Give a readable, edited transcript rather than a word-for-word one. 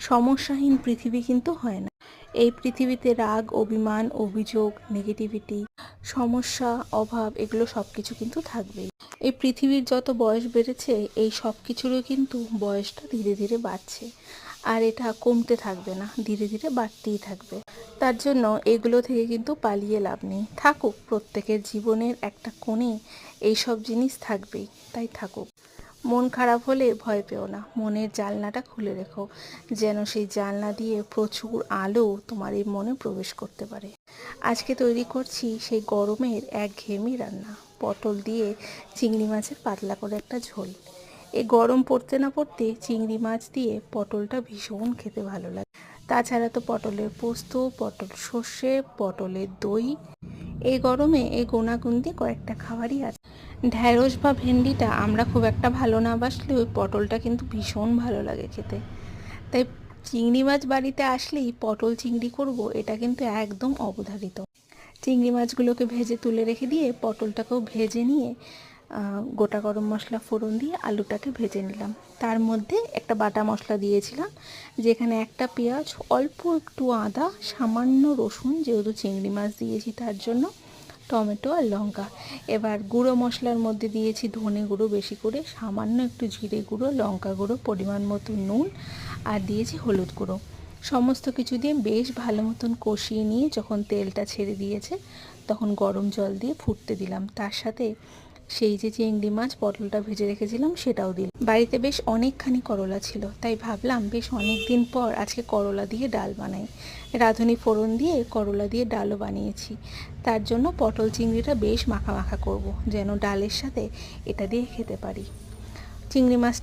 সমস্যাহীন পৃথিবী কিন্তু হয় না। এই পৃথিবীতে রাগ, অভিমান, অভিযোগ, নেগেটিভিটি, সমস্যা, অভাব এগুলো সব কিছু কিন্তু থাকবেই। এই পৃথিবীর যত বয়স বেড়েছে এই সব কিছুরও কিন্তু বয়সটা ধীরে ধীরে বাড়ছে, আর এটা কমতে থাকবে না, ধীরে ধীরে বাড়তেই থাকবে। তার জন্য এগুলো থেকে কিন্তু পালিয়ে লাভ নেই। থাকুক, প্রত্যেকের জীবনের একটা কোণে এইসব জিনিস থাকবেই, তাই থাকুক। মন খারাপ হলে ভয় পেও না, মনের জানলাটা খুলে রেখো, যেন সেই জানলা দিয়ে প্রচুর আলো তোমার এই মনে প্রবেশ করতে পারে। আজকে তৈরি করছি সেই গরমের একঘেয়েমি রান্না, পটল দিয়ে চিংড়ি মাছের পাতলা করে একটা ঝোল। এই গরম পড়তে না পড়তে চিংড়ি মাছ দিয়ে পটলটা ভীষণ খেতে ভালো লাগে। তাছাড়া তো পটলের পোস্ত, পটল সর্ষে, পটলের দই, এই গরমে এই গোনাগুনতি কয়েকটা খাবারই আছে। ঢ্যাঁড়স বা ভেন্ডিটা আমরা খুব একটা ভালো না বাসলেও ওই পটলটা কিন্তু ভীষণ ভালো লাগে খেতে। তাই চিংড়ি মাছ বাড়িতে আসলেই পটল চিংড়ি করব, এটা কিন্তু একদম অবধারিত। চিংড়ি মাছগুলোকে ভেজে তুলে রেখে দিয়ে পটলটাকেও ভেজে নিয়ে গোটা গরম মশলা ফোড়ন দিয়ে আলুটাকে ভেজে নিলাম। তার মধ্যে একটা বাটা মশলা দিয়েছিলাম, যেখানে একটা পেঁয়াজ, অল্প একটু আদা, সামান্য রসুন, যেহেতু চিংড়ি মাছ দিয়েছি তার জন্য, টমেটো আর লঙ্কা। এবার গুঁড়ো মশলার মধ্যে দিয়েছি ধনে গুঁড়ো বেশি করে, সামান্য একটু জিরে গুঁড়ো, লঙ্কা গুঁড়ো, পরিমাণ মতো নুন, আর দিয়েছি হলুদ গুঁড়ো। সমস্ত কিছু দিয়ে বেশ ভালো মতন কষিয়ে নিয়ে যখন তেলটা ছেড়ে দিয়েছে তখন গরম জল দিয়ে ফুটতে দিলাম। তার সাথে সেই যে চিংড়ি মাছ পটলটা ভেজে রেখেছিলাম সেটাও দিলাম। বাড়িতে বেশ অনেকখানি করলা ছিল, তাই ভাবলাম বেশ অনেক দিন পর আজকে করলা দিয়ে ডাল বানাই। রাঁধুনি ফোড়ন দিয়ে করলা দিয়ে ডালও বানিয়েছি। তার জন্য পটল চিংড়িটা বেশ মাখা মাখা করব, যেন ডালের সাথে এটা দিয়ে খেতে পারি। চিংড়ি মাছ